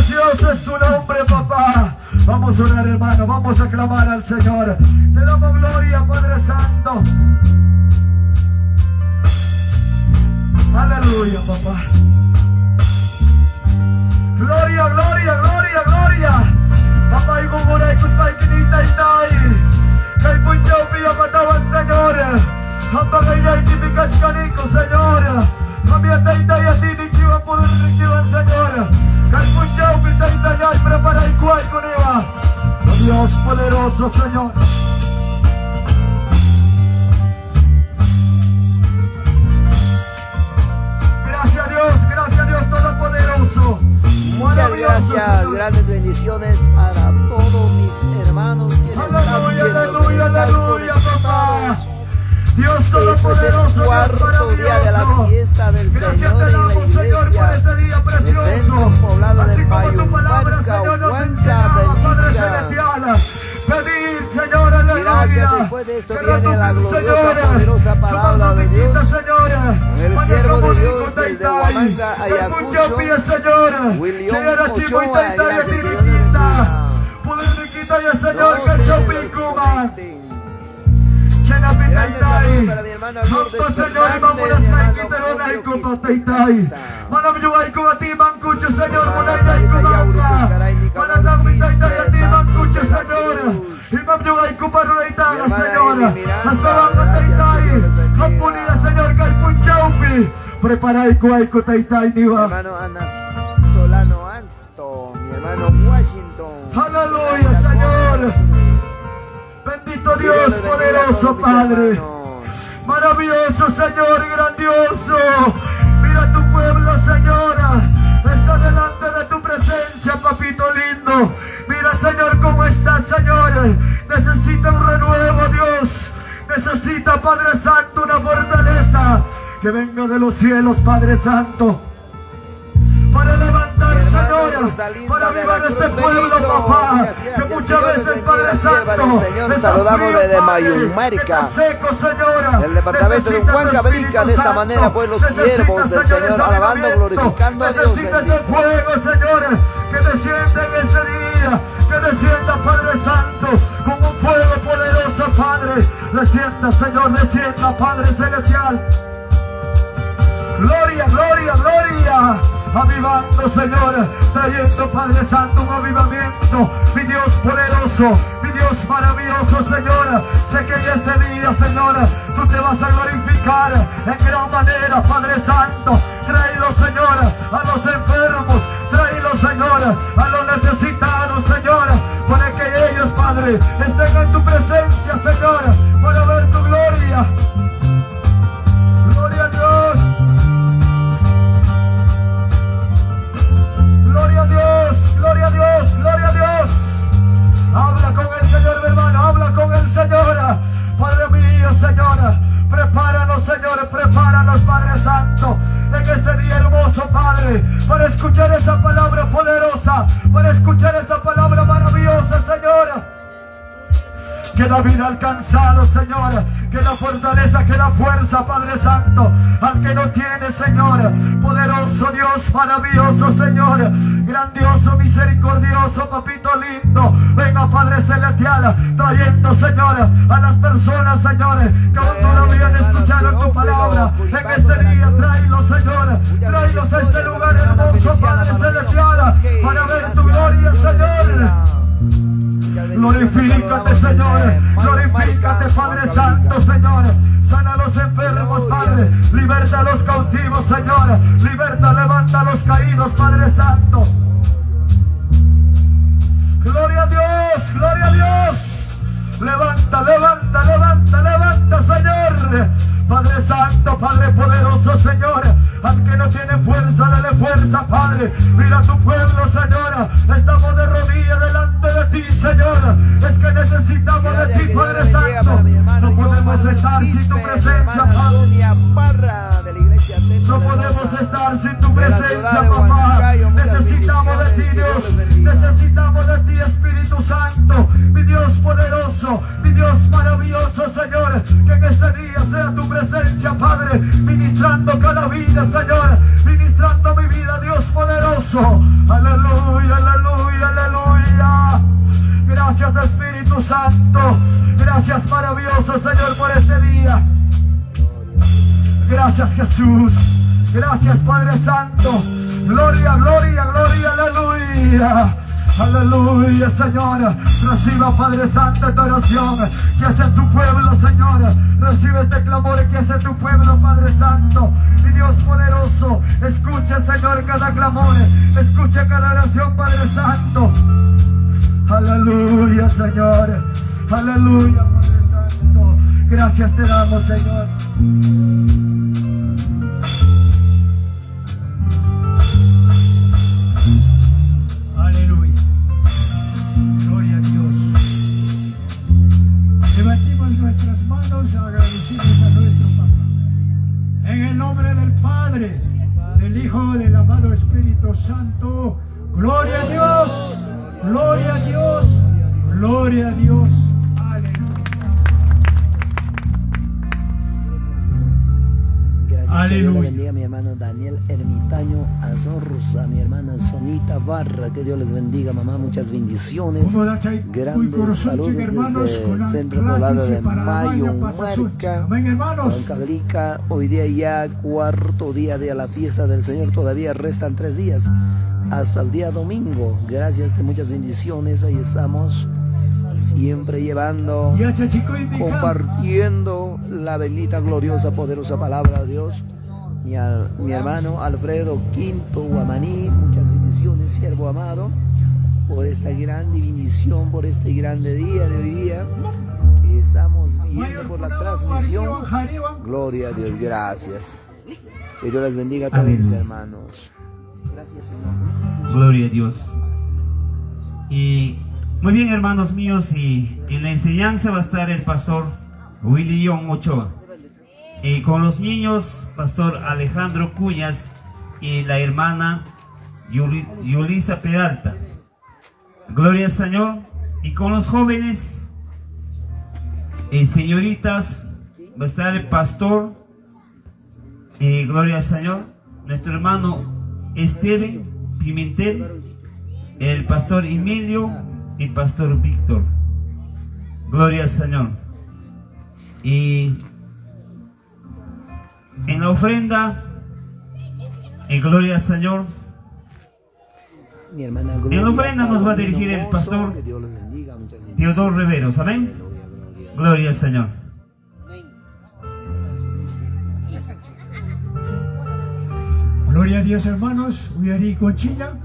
precioso es tu nombre, papá. Vamos a orar, hermano, vamos a clamar al Señor. Te damos gloria, Padre Santo. Aleluya, papá. Gloria, gloria, gloria, gloria. Papá, y como una cosa infinita está ahí. Que hay mucho que mataba al Señor. Papá, que ya hay típicas canico, Señor. Cambia taita y a ti ni chiva poder ni chiva, Señor. Que hay mucho que taita ya y prepara el cual con ella. Dios poderoso, Señor. Gracias Dios Todopoderoso. Muchas gracias, Señor. Grandes bendiciones para todos mis hermanos que aleluya, aleluya, aleluya, papá. Dios Todopoderoso, es el cuarto día de la fiesta del Señor en la iglesia, Señor, por este día precioso. En el centro poblado de Payumarca, Padre Celestial. Pedir, Señor, aleluya. Gracias, después de esto viene la gloriosa, poderosa palabra de Dios. El siervo de Dios desde Huamanga, Ayacucho, William Ochoa. Gracias, que Dios le Grande saludo para mi hermana Lourdes Fernández, mi hermano Julio Quispeca. Prepara el cuaico, taitai, diva. Mi hermano Ana Solano Ansto, mi hermano Washington. Aleluya, Señor. Bendito Dios, poderoso Padre. Maravilloso, Señor, grandioso. Mira tu pueblo, Señora. Está delante de tu presencia, papito lindo. Mira, Señor, cómo está, Señor. Necesita un renuevo, Dios. Necesita, Padre Santo, una fortaleza que venga de los cielos, Padre Santo, para levantar, Señora, para avivar este pueblo, papá, que muchas veces, Padre Santo, saludamos desde Mayumarca, del departamento de Juan Cabrica. De esta manera, pues, los siervos del Señor, alabando, glorificando a Dios. Necesitas el fuego, Señor, que descienda en ese día, que descienda, Padre Santo, como un fuego poderoso, Padre. Descienda, Señor, descienda, Padre Celestial. Gloria, gloria, gloria. Avivando, Señor, trayendo, Padre Santo, un avivamiento. Mi Dios poderoso, mi Dios maravilloso, Señor. Sé que en este día, Señor, tú te vas a glorificar en gran manera, Padre Santo. Tráelo, Señor, a los enfermos. Tráelo, Señor, a los necesitados, Señor, para que ellos, Padre, estén en tu presencia, Señor, para ver tu gloria. Gloria a Dios. Gloria a Dios, gloria a Dios, gloria a Dios. Habla con el Señor, mi hermano, habla con el Señor. Padre mío, Señor, prepáranos, Señor, prepáranos, Padre Santo, en este día hermoso, Padre, para escuchar esa palabra poderosa, para escuchar esa palabra maravillosa, Señor. Que da vida al cansado, Señor, que da fortaleza, que da fuerza, Padre Santo, al que no tiene, Señor. Poderoso Dios, maravilloso, Señor, grandioso, misericordioso, papito lindo. Venga, Padre Celestial, trayendo, Señor, a las personas, Señor, que aún todavía han escuchado tu palabra. En este día, tráelos, Señor, tráelos a este lugar hermoso, Padre Celestial, para ver tu gloria, Señor. Glorifícate, Señor, glorifícate, Padre Santo, Señor. Sana a los enfermos, Padre, liberta a los cautivos, Señor. Liberta, levanta a los caídos, Padre Santo. Gloria a Dios, gloria a Dios. Levanta, levanta, levanta, levanta, Señor. Padre Santo, Padre poderoso, Señor. Al que no tiene fuerza, dale fuerza, Padre. Mira tu pueblo, Señor. Estamos de rodillas delante de ti, Señor. Es que necesitamos de ti, Padre Santo. No podemos estar sin tu presencia, Padre. No podemos estar sin tu presencia, papá. Necesitamos de ti, Dios. Necesitamos de ti, Espíritu Santo. Santo, mi Dios poderoso, mi Dios maravilloso, Señor, que en este día sea tu presencia, Padre, ministrando cada vida, Señor, ministrando mi vida, Dios poderoso. Aleluya, aleluya, aleluya. Gracias, Espíritu Santo. Gracias, maravilloso Señor, por este día. Gracias, Jesús. Gracias, Padre Santo. Gloria, gloria, gloria, aleluya. Aleluya, Señor. Reciba, Padre Santo, esta oración que hace tu pueblo, Señor. Recibe este clamor que hace tu pueblo, Padre Santo. Mi Dios poderoso, escuche, Señor, cada clamor. Escuche cada oración, Padre Santo. Aleluya, Señor. Aleluya, Padre Santo. Gracias te damos, Señor. Aleluya. Gloria a Dios. Levantimos nuestras manos agradecidos a nuestro Papá. En el nombre del Padre, del Hijo, del amado Espíritu Santo. Gloria a Dios. Gloria a Dios. Gloria a Dios. Aleluya. Que Dios le bendiga a mi hermano Daniel Ermitaño Azorza, a mi hermana Sonita Barra, que Dios les bendiga, mamá, muchas bendiciones, grandes saludos desde el Centro Poblado de Mayo, Marca, Cabrica. Hoy día ya cuarto día de la fiesta del Señor, todavía restan 3 días hasta el día domingo. Gracias, que muchas bendiciones, ahí estamos. Siempre llevando, compartiendo la bendita, gloriosa, poderosa palabra de Dios. Mi hermano Alfredo Quinto Guamaní, muchas bendiciones, siervo amado, por esta grande bendición, por este grande día de hoy día que estamos viendo por la transmisión. Gloria a Dios, gracias. Que Dios les bendiga a todos mis hermanos. Gracias, Señor. Gloria a Dios. Y muy bien, hermanos míos, y en la enseñanza va a estar el pastor William Ochoa. Y con los niños, pastor Alejandro Cuñas y la hermana Yulisa Peralta. Gloria al Señor. Y con los jóvenes y señoritas va a estar el pastor, gloria al Señor, nuestro hermano Esteban Pimentel, el pastor Emilio y pastor Víctor. Gloria al Señor. Y en la ofrenda, gloria al Señor, mi hermana en la ofrenda nos va a dirigir el pastor Teodoro Riveros. Amén. Gloria al Señor. Gloria a Dios, hermanos. Uyari Conchina.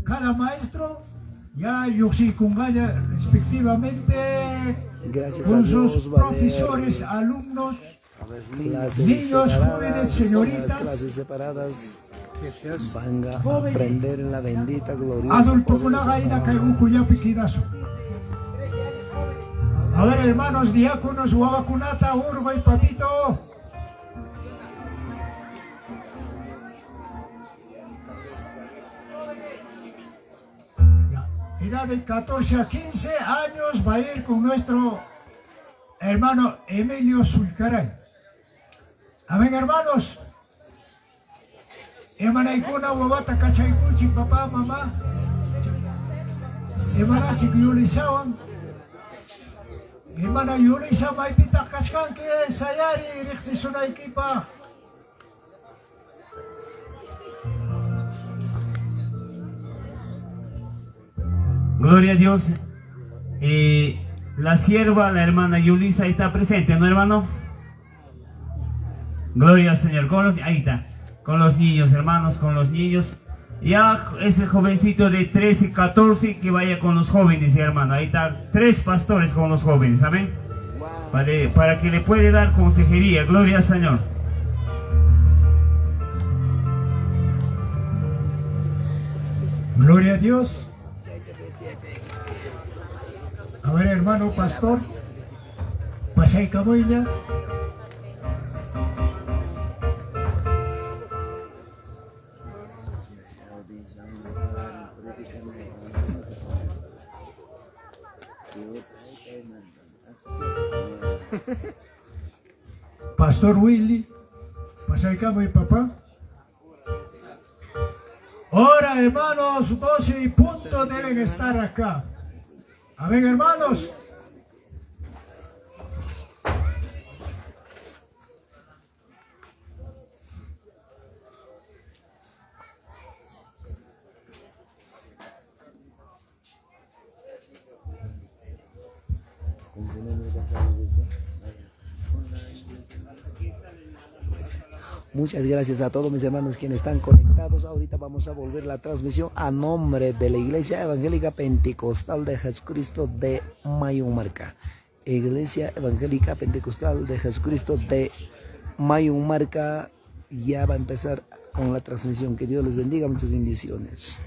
Cada maestro ya Yoxicungaya respectivamente, gracias con a Dios, sus profesores, alumnos, niños, jóvenes, señoritas, clases separadas, van a aprender en la bendita, gloriosa, adulto con la gaina caibucuya piquidazo. A ver, hermanos diáconos, Huavacunata, Urgo y Papito. Edad de 14 a 15 años va a ir con nuestro hermano Emilio Zulcaray. Amén, hermanos. Hermana Icona, Huavata, Cachaycuchi, papá, mamá. Hermana Chiquiyulisawan. Hermana Yulisa, Maipita, Cachcanque, Sayari, Rexisuna Equipa. Gloria a Dios. La sierva, la hermana Yulisa, está presente, ¿no, hermano? Gloria al Señor. Ahí está, con los niños, hermanos, con los niños. Ya ese jovencito de 13, 14, que vaya con los jóvenes, hermano. Ahí está, 3 pastores con los jóvenes, amén. Para que le puede dar consejería. Gloria al Señor. Gloria a Dios. A ver, hermano pastor, pasai caboya. Pastor Willy, pasa acá mi papá. Ahora, hermanos, 12 y punto deben estar acá. Amén, hermanos. Muchas gracias a todos mis hermanos quienes están conectados. Ahorita vamos a volver la transmisión a nombre de la Iglesia Evangélica Pentecostal de Jesucristo de Mayunmarca. Iglesia Evangélica Pentecostal de Jesucristo de Mayunmarca ya va a empezar con la transmisión. Que Dios les bendiga, muchas bendiciones.